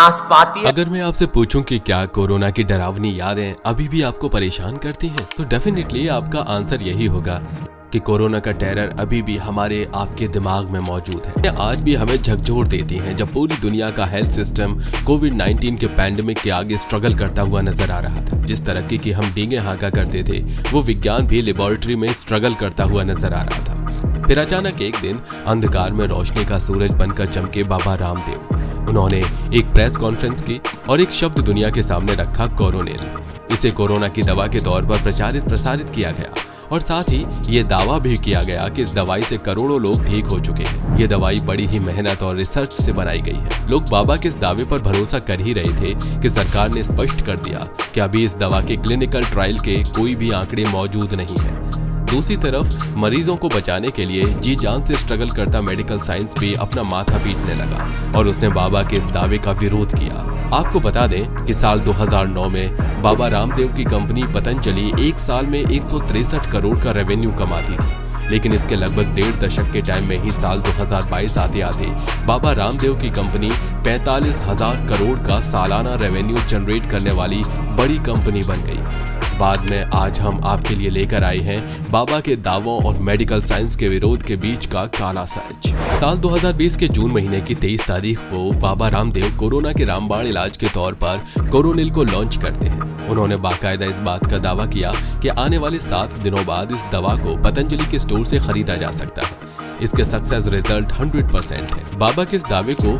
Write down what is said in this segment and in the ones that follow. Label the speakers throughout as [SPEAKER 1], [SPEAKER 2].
[SPEAKER 1] नाशपाती।
[SPEAKER 2] अगर मैं आपसे पूछूं कि क्या कोरोना की डरावनी यादें अभी भी आपको परेशान करती हैं, तो डेफिनेटली आपका आंसर यही होगा कि कोरोना का टेरर अभी भी हमारे आपके दिमाग में मौजूद है। आज भी हमें झकझोर देती हैं जब पूरी दुनिया का हेल्थ सिस्टम कोविड-19 के पैंडेमिक के आगे स्ट्रगल करता हुआ नजर आ रहा था। जिस तरक्की की हम डींगे हाँका करते थे, वो विज्ञान भी लेबोरेटरी में स्ट्रगल करता हुआ नजर आ रहा था। फिर अचानक एक दिन अंधकार में रोशनी का सूरज बनकर चमके बाबा रामदेव। उन्होंने एक प्रेस कॉन्फ्रेंस की और एक शब्द दुनिया के सामने रखा, कोरोनिल। इसे कोरोना की दवा के तौर पर प्रसारित किया गया और साथ ही ये दावा भी किया गया कि इस दवाई से करोड़ों लोग ठीक हो चुके हैं। ये दवाई बड़ी ही मेहनत और रिसर्च से बनाई गई है। लोग बाबा के इस दावे पर भरोसा कर ही रहे थे कि सरकार ने स्पष्ट कर दिया कि अभी इस दवा के क्लिनिकल ट्रायल के कोई भी आंकड़े मौजूद नहीं है। दूसरी तरफ मरीजों को बचाने के लिए जी जान से स्ट्रगल करता मेडिकल साइंस भी अपना माथा पीटने लगा और उसने बाबा के इस दावे का विरोध किया। आपको बता दें कि साल 2009 में बाबा रामदेव की कंपनी पतंजलि एक साल में 163 करोड़ का रेवेन्यू कमाती थी, लेकिन इसके लगभग 1.5 दशक के टाइम में ही साल 2022 आते आते बाबा रामदेव की कंपनी 45,000 करोड़ का सालाना रेवेन्यू जनरेट करने वाली बड़ी कंपनी बन गई। बाद में आज हम आपके लिए लेकर आए हैं बाबा के दावों और मेडिकल साइंस के विरोध के बीच का काला सच। साल 2020 के जून महीने की 23 तारीख को बाबा रामदेव कोरोना के रामबाण इलाज के तौर पर कोरोनिल को लॉन्च करते हैं। उन्होंने बाकायदा इस बात का दावा किया कि आने वाले 7 दिनों बाद इस दवा को पतंजलि के स्टोर से खरीदा जा सकता है। इसके सक्सेस रिजल्ट 100% है। बाबा के इस दावे को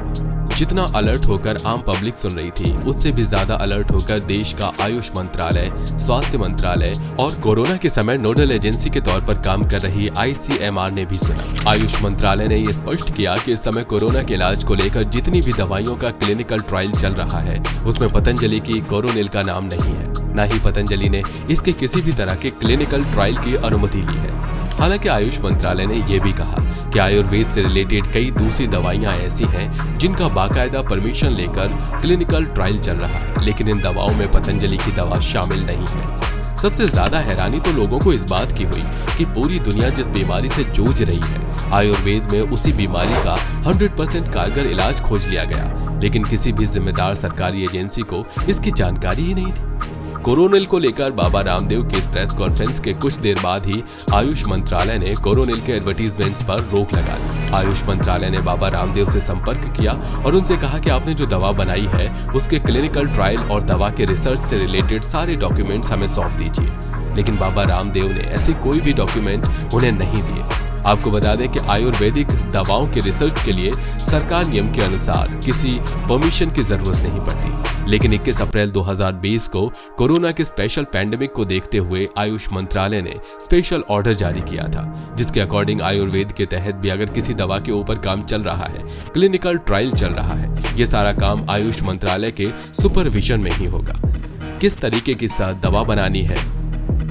[SPEAKER 2] जितना अलर्ट होकर आम पब्लिक सुन रही थी, उससे भी ज्यादा अलर्ट होकर देश का आयुष मंत्रालय, स्वास्थ्य मंत्रालय और कोरोना के समय नोडल एजेंसी के तौर पर काम कर रही ICMR ने भी सुना। आयुष मंत्रालय ने यह स्पष्ट किया कि इस समय कोरोना के इलाज को लेकर जितनी भी दवाइयों का क्लिनिकल ट्रायल चल रहा है, उसमें पतंजलि की कोरोनिल का नाम नहीं है। न ही पतंजलि ने इसके किसी भी तरह के क्लिनिकल ट्रायल की अनुमति ली है। हालांकि आयुष मंत्रालय ने यह भी कहा कि आयुर्वेद से रिलेटेड कई दूसरी दवाइयां ऐसी हैं जिनका बाकायदा परमिशन लेकर क्लिनिकल ट्रायल चल रहा है, लेकिन इन दवाओं में पतंजलि की दवा शामिल नहीं है। सबसे ज्यादा हैरानी तो लोगों को इस बात की हुई कि पूरी दुनिया जिस बीमारी से जूझ रही है, आयुर्वेद में उसी बीमारी का 100% कारगर इलाज खोज लिया गया, लेकिन किसी भी जिम्मेदार सरकारी एजेंसी को इसकी जानकारी ही नहीं थी। कोरोनिल को लेकर बाबा रामदेव की इस प्रेस कॉन्फ्रेंस के कुछ देर बाद ही आयुष मंत्रालय ने कोरोनिल के एडवर्टीजमेंट्स पर रोक लगा दी। आयुष मंत्रालय ने बाबा रामदेव से संपर्क किया और उनसे कहा कि आपने जो दवा बनाई है, उसके क्लिनिकल ट्रायल और दवा के रिसर्च से रिलेटेड सारे डॉक्यूमेंट्स हमें सौंप दीजिए। लेकिन बाबा रामदेव ने ऐसे कोई भी डॉक्यूमेंट उन्हें नहीं दिए। आपको बता दें कि आयुर्वेदिक दवाओं के रिसर्च के लिए सरकार नियम के अनुसार किसी परमिशन की जरूरत नहीं पड़ती, लेकिन 21 अप्रैल 2020 को कोरोना के स्पेशल पैंडेमिक को देखते हुए आयुष मंत्रालय ने स्पेशल ऑर्डर जारी किया था, जिसके अकॉर्डिंग आयुर्वेद के तहत भी अगर किसी दवा के ऊपर काम चल रहा है, क्लिनिकल ट्रायल चल रहा है, ये सारा काम आयुष मंत्रालय के सुपरविजन में ही होगा। किस तरीके की दवा बनानी है,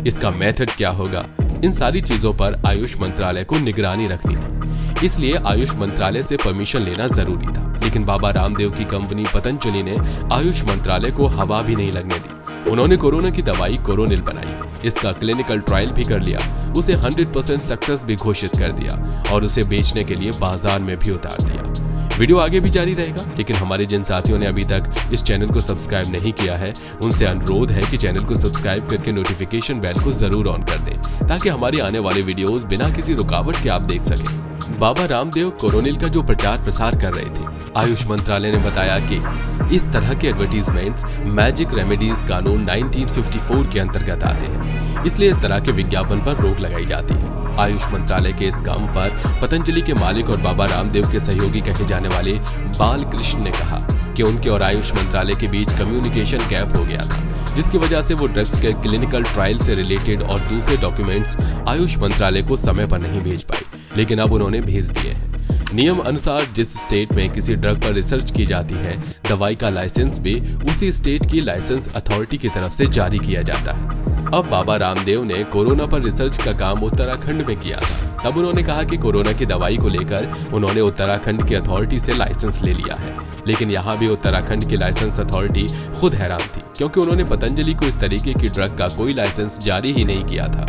[SPEAKER 2] इसका मेथड क्या होगा, इन सारी चीजों पर आयुष मंत्रालय को निगरानी रखनी थी। इसलिए आयुष मंत्रालय से परमिशन लेना जरूरी था, लेकिन बाबा रामदेव की कंपनी पतंजलि ने आयुष मंत्रालय को हवा भी नहीं लगने दी। उन्होंने कोरोना की दवाई कोरोनिल बनाई, इसका क्लिनिकल ट्रायल भी कर लिया, उसे 100% सक्सेस भी घोषित कर दिया और उसे बेचने के लिए बाजार में भी उतार दिया। वीडियो आगे भी जारी रहेगा, लेकिन हमारे जिन साथियों ने अभी तक इस चैनल को सब्सक्राइब नहीं किया है, उनसे अनुरोध है कि चैनल को सब्सक्राइब करके नोटिफिकेशन बेल को जरूर ऑन कर दें, ताकि हमारे आने वाले वीडियोस बिना किसी रुकावट के आप देख सकें। बाबा रामदेव कोरोनिल का जो प्रचार प्रसार कर रहे थे, आयुष मंत्रालय ने बताया कि इस तरह के एडवर्टीजमेंट्स मैजिक रेमेडीज कानून 1954 के अंतर्गत आते हैं, इसलिए इस तरह के विज्ञापन पर रोक लगाई जाती है। आयुष मंत्रालय के इस काम पर पतंजलि के मालिक और बाबा रामदेव के सहयोगी कहे जाने वाले बालकृष्ण ने कहा कि उनके और आयुष मंत्रालय के बीच कम्युनिकेशन गैप हो गया था, जिसकी वजह से वो ड्रग्स के क्लिनिकल ट्रायल से रिलेटेड और दूसरे डॉक्यूमेंट्स आयुष मंत्रालय को समय पर नहीं भेज पाई, लेकिन अब उन्होंने भेज दिए हैं। नियम अनुसार जिस स्टेट में किसी ड्रग पर रिसर्च की जाती है, दवाई का लाइसेंस भी उसी स्टेट की लाइसेंस अथॉरिटी की तरफ से जारी किया जाता है। अब बाबा रामदेव ने कोरोना पर रिसर्च का काम उत्तराखंड में किया था। तब उन्होंने कहा कि कोरोना की दवाई को लेकर उन्होंने उत्तराखंड की अथॉरिटी से लाइसेंस ले लिया है, लेकिन यहाँ भी उत्तराखंड की लाइसेंस अथॉरिटी खुद हैरान थी, क्योंकि उन्होंने पतंजलि को इस तरीके की ड्रग का कोई लाइसेंस जारी ही नहीं किया था।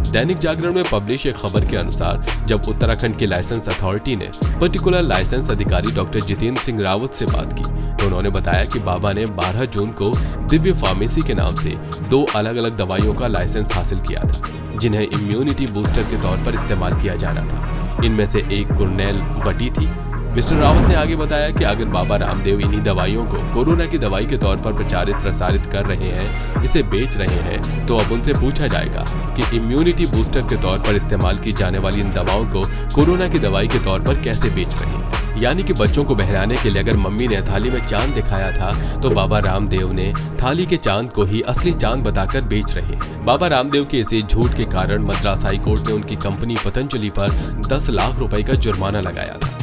[SPEAKER 2] दैनिक जागरण में पब्लिश एक खबर के अनुसार जब उत्तराखंड की लाइसेंस अथॉरिटी ने पर्टिकुलर लाइसेंस अधिकारी डॉक्टर जितेंद्र सिंह रावत से बात की तो उन्होंने बताया कि बाबा ने 12 जून को दिव्य फार्मेसी के नाम से 2 अलग-अलग दवाइयों का लाइसेंस हासिल किया था, जिन्हें इम्यूनिटी बूस्टर के तौर पर इस्तेमाल किया जाना था। इनमें से एक कुर्नेल वटी थी। मिस्टर रावत ने आगे बताया कि अगर बाबा रामदेव इन्हीं दवाइयों को कोरोना की दवाई के तौर पर प्रसारित कर रहे हैं, इसे बेच रहे हैं, तो अब उनसे पूछा जाएगा कि इम्यूनिटी बूस्टर के तौर पर इस्तेमाल की जाने वाली इन दवाओं को कोरोना की दवाई के तौर पर कैसे बेच रहे हैं। यानी कि बच्चों को बहलाने के लिए अगर मम्मी ने थाली में चांद दिखाया था तो बाबा रामदेव ने थाली के चांद को ही असली चांद बताकर बेच रहे हैं। बाबा रामदेव के इसी झूठ के कारण मद्रास हाई कोर्ट ने उनकी कंपनी पतंजलि पर 10 लाख रुपए का जुर्माना लगाया था।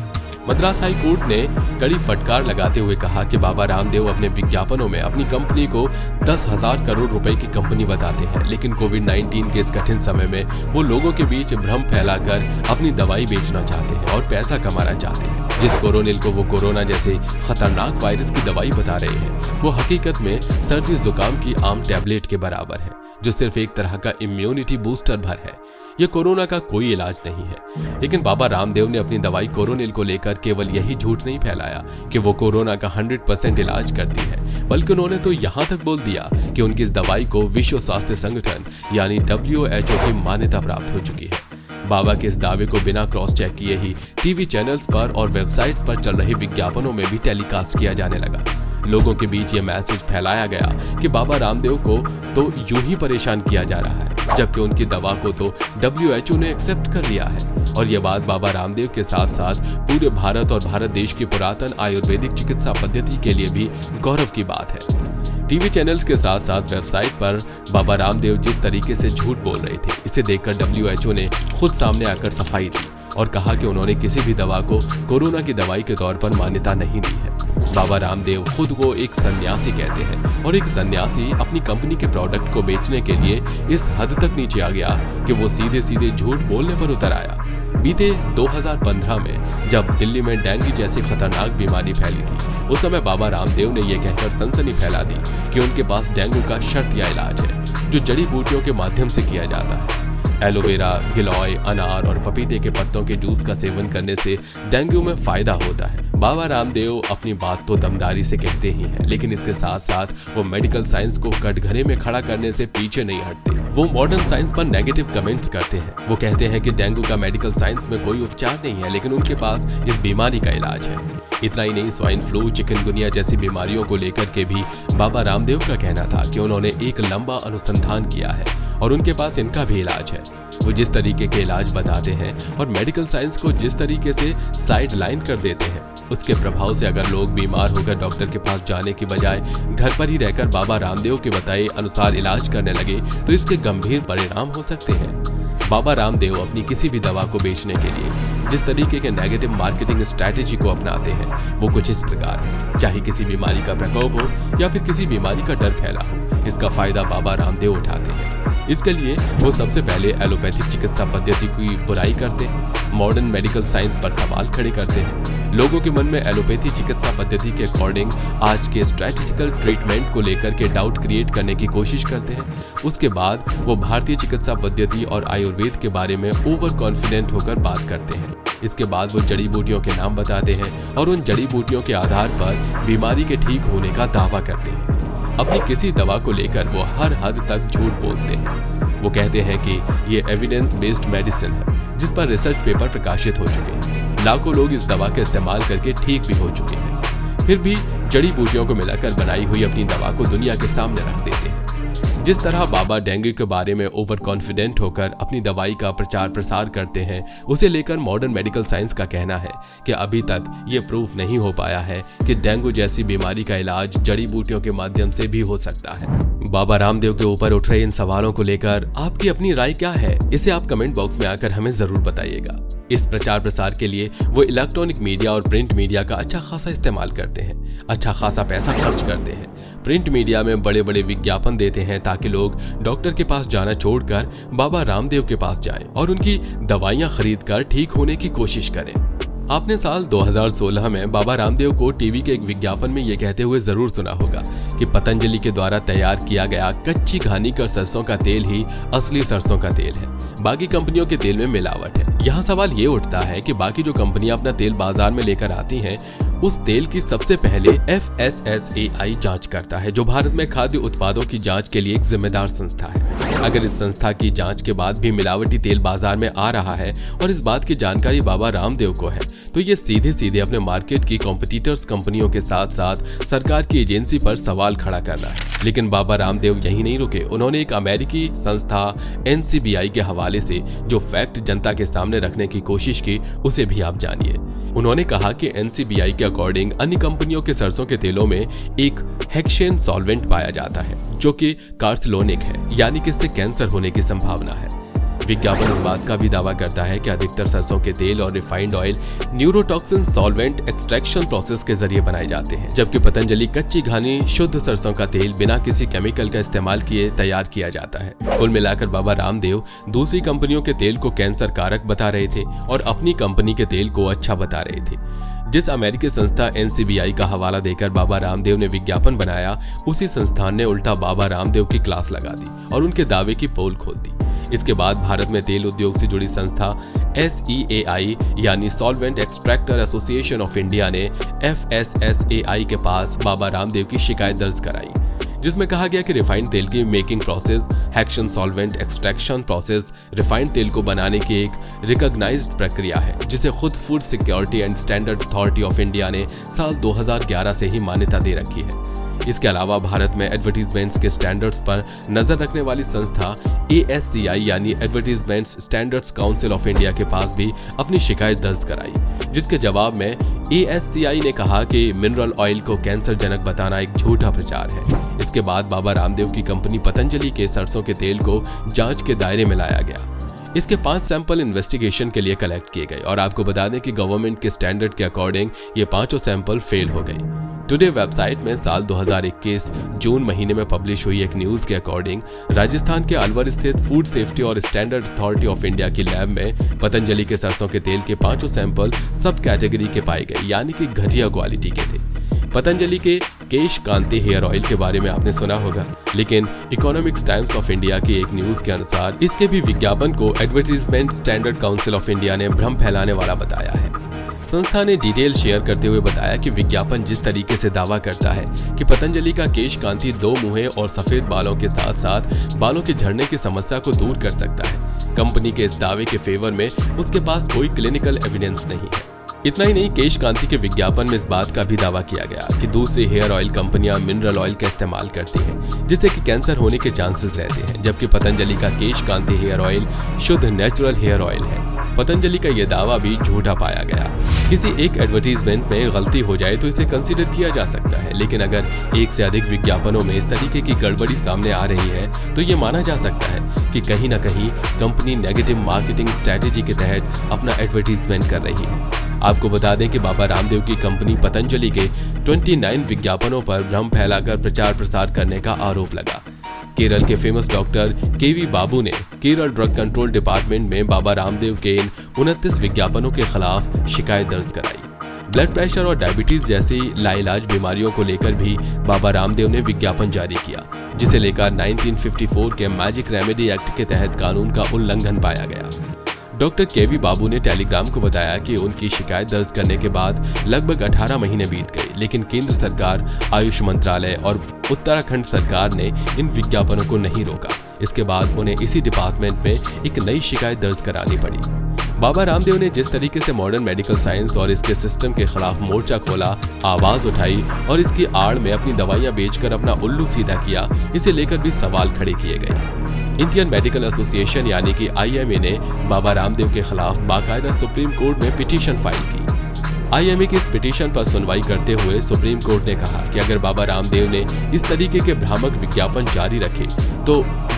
[SPEAKER 2] मद्रास हाई कोर्ट ने कड़ी फटकार लगाते हुए कहा कि बाबा रामदेव अपने विज्ञापनों में अपनी कंपनी को 10,000 करोड़ रुपए की कंपनी बताते हैं, लेकिन कोविड-19 के इस कठिन समय में वो लोगों के बीच भ्रम फैलाकर अपनी दवाई बेचना चाहते हैं और पैसा कमाना चाहते हैं। जिस कोरोनिल को वो कोरोना जैसे खतरनाक वायरस की दवाई बता रहे हैं, वो हकीकत में सर्दी जुकाम की आम टैबलेट के बराबर है, जो सिर्फ एक तरह का इम्यूनिटी बूस्टर भर है। ये कोरोना का कोई इलाज नहीं है। लेकिन बाबा रामदेव ने अपनी दवाई कोरोनिल को लेकर केवल यही झूठ नहीं फैलाया कि वो कोरोना का 100% इलाज करती है, बल्कि उन्होंने तो यहाँ तक बोल दिया कि उनकी इस दवाई को विश्व स्वास्थ्य संगठन यानी WHO की मान्यता प्राप्त हो चुकी है। बाबा के इस दावे को बिना क्रॉस चेक किए ही टीवी चैनल्स पर और वेबसाइट्स पर चल रहे विज्ञापनों में भी टेलीकास्ट किया जाने लगा। लोगों के बीच ये मैसेज फैलाया गया कि बाबा रामदेव को तो यूं ही परेशान किया जा रहा है, जबकि उनकी दवा को तो WHO ने एक्सेप्ट कर लिया है। और ये बात बाबा रामदेव के साथ साथ पूरे भारत और भारत देश की पुरातन आयुर्वेदिक चिकित्सा पद्धति के लिए भी गौरव की बात है। टीवी चैनल्स के साथ साथ वेबसाइट पर बाबा रामदेव जिस तरीके से झूठ बोल रहे थे, इसे देखकर WHO ने खुद सामने आकर सफाई दी और कहा कि उन्होंने किसी भी दवा को कोरोना की दवाई के तौर पर मान्यता नहीं दी है। बाबा रामदेव खुद को एक सन्यासी कहते हैं और एक सन्यासी अपनी कंपनी के प्रोडक्ट को बेचने के लिए इस हद तक नीचे आ गया कि वो सीधे सीधे झूठ बोलने पर उतर आया। बीते 2015 में जब दिल्ली में डेंगू जैसी खतरनाक बीमारी फैली थी, उस समय बाबा रामदेव ने यह कहकर सनसनी फैला दी कि उनके पास डेंगू का शर्तिया इलाज है, जो जड़ी बूटियों के माध्यम से किया जाता है। एलोवेरा, गिलॉय, अनार और पपीते के पत्तों के जूस का सेवन करने से डेंगू में फायदा होता है। बाबा रामदेव अपनी बात तो दमदारी से कहते ही हैं, लेकिन इसके साथ साथ वो मेडिकल साइंस को कटघरे में खड़ा करने से पीछे नहीं हटते। वो मॉडर्न साइंस पर नेगेटिव कमेंट्स करते हैं। वो कहते हैं कि डेंगू का मेडिकल साइंस में कोई उपचार नहीं है, लेकिन उनके पास इस बीमारी का इलाज है। इतना ही नहीं, स्वाइन फ्लू, चिकनगुनिया जैसी बीमारियों को लेकर के भी बाबा रामदेव का कहना था कि उन्होंने एक लंबा अनुसंधान किया है और उनके पास इनका भी इलाज है। वो जिस तरीके के इलाज बताते हैं और मेडिकल साइंस को जिस तरीके से साइड लाइन कर देते हैं, उसके प्रभाव से अगर लोग बीमार होकर डॉक्टर के पास जाने की बजाय घर पर ही रहकर बाबा रामदेव के बताए अनुसार इलाज करने लगे तो इसके गंभीर परिणाम हो सकते हैं। बाबा रामदेव अपनी किसी भी दवा को बेचने के लिए जिस तरीके के नेगेटिव मार्केटिंग स्ट्रैटेजी को अपनाते हैं, वो कुछ इस प्रकार है। चाहे किसी बीमारी का प्रकोप हो या फिर किसी बीमारी का डर फैला हो, इसका फायदा बाबा रामदेव उठाते हैं। इसके लिए वो सबसे पहले एलोपैथिक चिकित्सा पद्धति की बुराई करते हैं, मॉडर्न मेडिकल साइंस पर सवाल खड़े करते हैं, लोगों के मन में एलोपैथी चिकित्सा पद्धति के अकॉर्डिंग आज के स्ट्रेटेजिकल ट्रीटमेंट को लेकर के डाउट क्रिएट करने की कोशिश करते हैं। उसके बाद वो भारतीय चिकित्सा पद्धति और आयुर्वेद के बारे में ओवर कॉन्फिडेंट होकर बात करते हैं। इसके बाद वो जड़ी बूटियों के नाम बताते हैं और उन जड़ी बूटियों के आधार पर बीमारी के ठीक होने का दावा करते हैं। अपनी किसी दवा को लेकर वो हर हद तक झूठ बोलते हैं। वो कहते हैं कि ये एविडेंस बेस्ड मेडिसिन है, जिस पर रिसर्च पेपर प्रकाशित हो चुके हैं। लाखों लोग इस दवा का इस्तेमाल करके ठीक भी हो चुके हैं, फिर भी जड़ी बूटियों को मिलाकर बनाई हुई अपनी दवा को दुनिया के सामने रख देते हैं। जिस तरह बाबा डेंगू के बारे में ओवर कॉन्फिडेंट होकर अपनी दवाई का प्रचार प्रसार करते हैं, उसे लेकर मॉडर्न मेडिकल साइंस का कहना है कि अभी तक ये प्रूफ नहीं हो पाया है कि डेंगू जैसी बीमारी का इलाज जड़ी बूटियों के माध्यम से भी हो सकता है। बाबा रामदेव के ऊपर उठ रहे इन सवालों को लेकर आपकी अपनी राय क्या है, इसे आप कमेंट बॉक्स में आकर हमें जरूर बताइएगा। इस प्रचार प्रसार के लिए वो इलेक्ट्रॉनिक मीडिया और प्रिंट मीडिया का अच्छा खासा इस्तेमाल करते हैं, अच्छा खासा पैसा खर्च करते हैं। प्रिंट मीडिया में बड़े बड़े विज्ञापन देते हैं ताकि लोग डॉक्टर के पास जाना छोड़कर बाबा रामदेव के पास जाएं और उनकी दवाइयां खरीदकर ठीक होने की कोशिश करें। आपने साल 2016 में बाबा रामदेव को टीवी के एक विज्ञापन में ये कहते हुए जरूर सुना होगा कि पतंजलि के द्वारा तैयार किया गया कच्ची घानी कर सरसों का तेल ही असली सरसों का तेल है। बाकी कंपनियों के तेल में मिलावट है। यहाँ सवाल ये उठता है कि बाकी जो कंपनियां अपना तेल बाजार में लेकर आती हैं, उस तेल की सबसे पहले FSSAI जांच करता है, जो भारत में खाद्य उत्पादों की जांच के लिए एक जिम्मेदार संस्था है। अगर इस संस्था की जांच के बाद भी मिलावटी तेल बाजार में आ रहा है और इस बात की जानकारी बाबा रामदेव को है, तो ये सीधे सीधे अपने मार्केट की कॉम्पिटिटर्स कंपनियों के साथ साथ सरकार की एजेंसी पर सवाल खड़ा कर रहा है। लेकिन बाबा रामदेव यहीं नहीं रुके। उन्होंने एक अमेरिकी संस्था NCBI के हवाले से जो फैक्ट जनता के सामने रखने की कोशिश की, उसे भी आप जानिए। उन्होंने कहा कि NCBI के अकॉर्डिंग अन्य कंपनियों के सरसों के तेलों में एक हेक्सेन सॉल्वेंट पाया जाता है, जो कि कार्सिनोजेनिक है, यानी कि इससे कैंसर होने की संभावना है। विज्ञापन इस बात का भी दावा करता है कि अधिकतर सरसों के तेल और refined oil neurotoxin solvent extraction process के जरिए बनाए जाते हैं, जबकि पतंजलि कच्ची घानी शुद्ध सरसों का तेल बिना किसी केमिकल का इस्तेमाल किए तैयार किया जाता है। कुल मिलाकर बाबा रामदेव दूसरी कंपनियों के तेल को कैंसर कारक बता रहे थे और अपनी कंपनी के तेल को अच्छा बता रहे थे। जिस अमेरिकी संस्था NCBI का हवाला देकर बाबा रामदेव ने विज्ञापन बनाया, उसी संस्थान ने उल्टा बाबा रामदेव की क्लास लगा दी और उनके दावे की पोल खोल दी। इसके बाद भारत में तेल उद्योग से जुड़ी संस्था SEAI यानी solvent extractor association of India ने FSSAI के पास बाबा रामदेव की शिकायत दर्ज कराई, जिसमें कहा गया कि रिफाइंड तेल की making process, hexane solvent extraction process refined तेल को बनाने की एक रिकॉग्नाइज्ड प्रक्रिया है, जिसे खुद food security and standard authority of India ने साल 2011 से ही मान्यता दे रखी है। इसके अलावा भारत में एडवर्टीजमेंट्स के स्टैंडर्ड्स पर नजर रखने वाली संस्था ASCI यानी advertisements standards council of India के पास भी अपनी शिकायत दर्ज कराई, जिसके जवाब में ASCI ने कहा कि मिनरल ऑयल को कैंसर जनक बताना एक झूठा प्रचार है। इसके बाद बाबा रामदेव की कंपनी पतंजलि के सरसों के तेल को जांच के दायरे में लाया गया। इसके 5 सैंपल इन्वेस्टिगेशन के लिए कलेक्ट किए गए और आपको बता दें कि गवर्नमेंट के स्टैंडर्ड के अकॉर्डिंग ये 5 सैंपल फेल हो गए। टुडे वेबसाइट में साल 2021 जून महीने में पब्लिश हुई एक न्यूज के अकॉर्डिंग राजस्थान के अलवर स्थित फूड सेफ्टी और स्टैंडर्ड अथॉरिटी ऑफ इंडिया की लैब में पतंजलि के सरसों के तेल के 5 सैंपल सब कैटेगरी के पाए गए, यानी कि घटिया क्वालिटी के थे। पतंजलि के केश कांति हेयर ऑयल के बारे में आपने सुना होगा, लेकिन इकोनॉमिक्स टाइम्स ऑफ इंडिया की एक न्यूज के अनुसार इसके भी विज्ञापन को advertisement standard council of India ने भ्रम फैलाने वाला बताया है। संस्था ने डिटेल शेयर करते हुए बताया कि विज्ञापन जिस तरीके से दावा करता है कि पतंजलि का केश कांति 2 मुंहे और सफेद बालों के साथ साथ बालों के झड़ने की समस्या को दूर कर सकता है, कंपनी के इस दावे के फेवर में उसके पास कोई क्लिनिकल एविडेंस नहीं है। इतना ही नहीं, केश कांति के विज्ञापन में इस बात का भी दावा किया गया कि दूसरी हेयर ऑयल कंपनियां मिनरल ऑयल का इस्तेमाल करती हैं, जिससे कि कैंसर होने के चांसेस रहते हैं, जबकि पतंजलि का केश कांति हेयर ऑयल शुद्ध नेचुरल हेयर ऑयल है। पतंजलि का यह दावा भी झूठा पाया गया। किसी एक एडवर्टीजमेंट में गलती हो जाए तो इसे कंसीडर किया जा सकता है, लेकिन अगर एक से अधिक विज्ञापनों में इस तरीके की गड़बड़ी सामने आ रही है तो ये माना जा सकता है कि कहीं ना कहीं कंपनी नेगेटिव मार्केटिंग स्ट्रेटेजी के तहत अपना एडवर्टीजमेंट कर रही है। आपको बता दें कि बाबा रामदेव की कंपनी पतंजलि के 29 विज्ञापनों पर भ्रम फैलाकर प्रचार प्रसार करने का आरोप लगा। केरल के फेमस डॉक्टर KV बाबू ने केरल ड्रग कंट्रोल डिपार्टमेंट में बाबा रामदेव के इन 29 विज्ञापनों के खिलाफ शिकायत दर्ज कराई। ब्लड प्रेशर और डायबिटीज जैसी लाइलाज बीमारियों को लेकर भी बाबा रामदेव ने विज्ञापन जारी किया, जिसे लेकर 1954 के मैजिक रेमेडी एक्ट के तहत कानून का उल्लंघन पाया गया। डॉक्टर KV बाबू ने टेलीग्राम को बताया कि उनकी शिकायत दर्ज करने के बाद लगभग 18 महीने बीत गए, लेकिन केंद्र सरकार, आयुष मंत्रालय और उत्तराखंड सरकार ने इन विज्ञापनों को नहीं रोका। इसके बाद उन्हें इसी डिपार्टमेंट में एक नई शिकायत दर्ज करानी पड़ी। बाबा रामदेव ने जिस तरीके से मॉडर्न मेडिकल साइंस और इसके सिस्टम के खिलाफ मोर्चा खोला, आवाज उठाई और इसकी आड़ में अपनी दवाइयां बेचकर अपना उल्लू सीधा किया, इसे लेकर भी सवाल खड़े किए गए। इंडियन मेडिकल एसोसिएशन यानी कि IMA ने बाबा रामदेव के खिलाफ बाकायदा सुप्रीम कोर्ट में पिटीशन फाइल की। IMA की इस पिटीशन पर सुनवाई करते हुए सुप्रीम कोर्ट ने कहा कि अगर बाबा रामदेव ने इस तरीके के भ्रामक विज्ञापन जारी रखे तो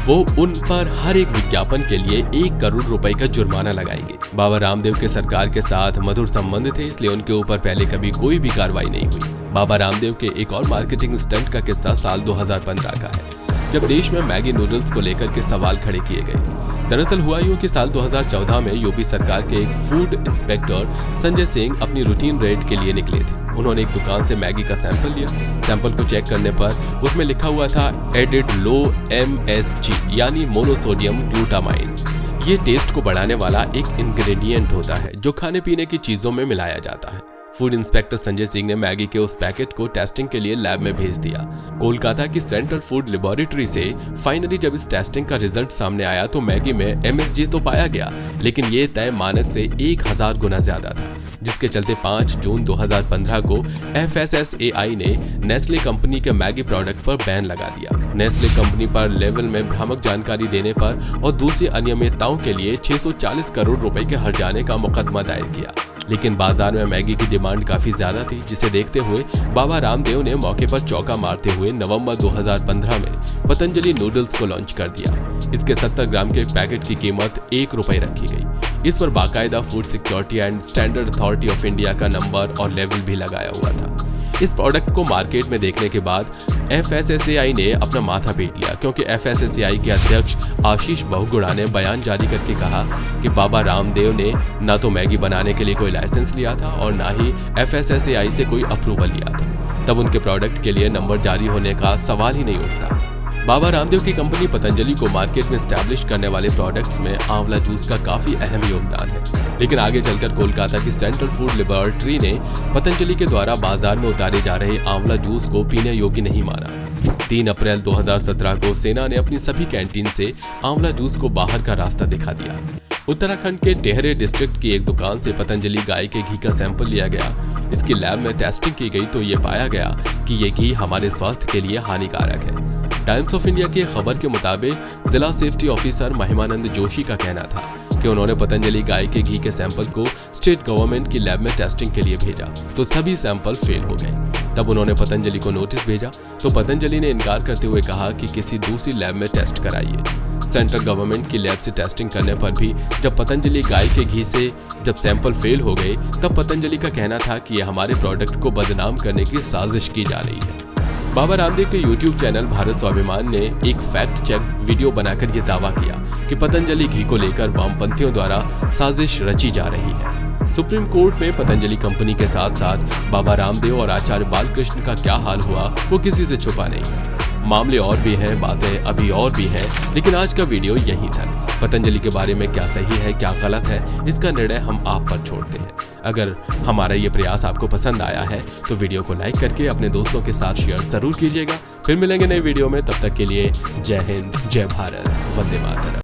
[SPEAKER 2] वो उन पर हर एक विज्ञापन के लिए 1 करोड़ रुपए का जुर्माना लगाएंगे। बाबा रामदेव के सरकार के साथ मधुर संबंध थे, इसलिए उनके ऊपर पहले कभी कोई भी कार्रवाई नहीं हुई। बाबा रामदेव के एक और मार्केटिंग स्टंट का किस्सा साल 2015 का है, जब देश में मैगी नूडल्स को लेकर के सवाल खड़े किए गए। दरअसल हुआ यूं कि साल 2014 में यूपी सरकार के एक फूड इंस्पेक्टर संजय सिंह अपनी रूटीन रेड के लिए निकले थे। उन्होंने एक दुकान से मैगी का सैंपल लिया। सैंपल को चेक करने पर उसमें लिखा हुआ था एडिड लो MSG यानी मोनोसोडियम ग्लूटामाइन। ये टेस्ट को बढ़ाने वाला एक इंग्रेडिएंट होता है जो खाने पीने की चीजों में मिलाया जाता है। फूड इंस्पेक्टर संजय सिंह ने मैगी के उस पैकेट को टेस्टिंग के लिए लैब में भेज दिया। कोलकाता की सेंट्रल फूड लेबोरेटरी से फाइनली जब इस टेस्टिंग का रिजल्ट सामने आया तो मैगी में MSG तो पाया गया, लेकिन ये तय मानक से 1000 गुना ज्यादा था, जिसके चलते 5 जून 2015 को FSSAI ने नेस्ले कंपनी के मैगी प्रोडक्ट पर बैन लगा दिया। नेस्ले कंपनी पर लेवल में भ्रामक जानकारी देने पर और दूसरी अनियमितताओं के लिए 640 करोड़ रुपए के हर्जाने का मुकदमा दायर किया। लेकिन बाजार में मैगी की डिमांड काफी ज्यादा थी, जिसे देखते हुए बाबा रामदेव ने मौके पर चौका मारते हुए नवंबर 2015 में पतंजलि नूडल्स को लॉन्च कर दिया। इसके 70 ग्राम के पैकेट की कीमत ₹1 रखी गई। इस पर बाकायदा food security and standard authority of India का नंबर और लेवल भी लगाया हुआ था। इस प्रोडक्ट को मार्केट में देखने के बाद FSSAI ने अपना माथा पीट लिया, क्योंकि FSSAI के अध्यक्ष आशीष बहुगुणा ने बयान जारी करके कहा कि बाबा रामदेव ने न तो मैगी बनाने के लिए कोई लाइसेंस लिया था और न ही FSSAI से कोई अप्रूवल लिया था। तब उनके प्रोडक्ट के लिए नंबर जारी होने का सवाल ही नहीं उठता। बाबा रामदेव की कंपनी पतंजलि को मार्केट में स्टैब्लिश करने वाले प्रोडक्ट्स में आंवला जूस का काफी अहम योगदान है, लेकिन आगे चलकर कोलकाता की सेंट्रल फूड लेबोरेटरी ने पतंजलि के द्वारा बाजार में उतारे जा रहे आंवला जूस को पीने योग्य नहीं माना। 3 अप्रैल 2017 को सेना ने अपनी सभी कैंटीन से आंवला जूस को बाहर का रास्ता दिखा दिया। उत्तराखंड के टेहरे डिस्ट्रिक्ट की एक दुकान से पतंजलि गाय के घी का सैंपल लिया गया। इसकी लैब में टेस्टिंग की गई तो ये पाया गया कि ये घी हमारे स्वास्थ्य के लिए हानिकारक है। टाइम्स ऑफ इंडिया की खबर के मुताबिक जिला सेफ्टी ऑफिसर महिमानंद जोशी का कहना था कि उन्होंने पतंजलि गाय के घी के सैंपल को स्टेट गवर्नमेंट की लैब में टेस्टिंग के लिए भेजा तो सभी सैंपल फेल हो गए। तब उन्होंने पतंजलि को नोटिस भेजा तो पतंजलि ने इनकार करते हुए कहा कि किसी दूसरी लैब में टेस्ट कराइए। सेंट्रल गवर्नमेंट की लैब से टेस्टिंग करने पर भी जब पतंजलि गाय के घी से जब सैंपल फेल हो गए तब पतंजलि का कहना था कि यह हमारे प्रोडक्ट को बदनाम करने की साजिश की जा रही है। बाबा रामदेव के YouTube चैनल भारत स्वाभिमान ने एक फैक्ट चेक वीडियो बनाकर यह दावा किया कि पतंजलि घी को लेकर वामपंथियों द्वारा साजिश रची जा रही है। सुप्रीम कोर्ट में पतंजलि कंपनी के साथ साथ बाबा रामदेव और आचार्य बालकृष्ण का क्या हाल हुआ वो किसी से छुपा नहीं है। मामले और भी हैं, बातें अभी और भी हैं, लेकिन आज का वीडियो यहीं तक। पतंजलि के बारे में क्या सही है क्या गलत है इसका निर्णय हम आप पर छोड़ते हैं। अगर हमारा ये प्रयास आपको पसंद आया है तो वीडियो को लाइक करके अपने दोस्तों के साथ शेयर जरूर कीजिएगा। फिर मिलेंगे नए वीडियो में, तब तक के लिए जय हिंद, जय भारत, वंदे मातरम।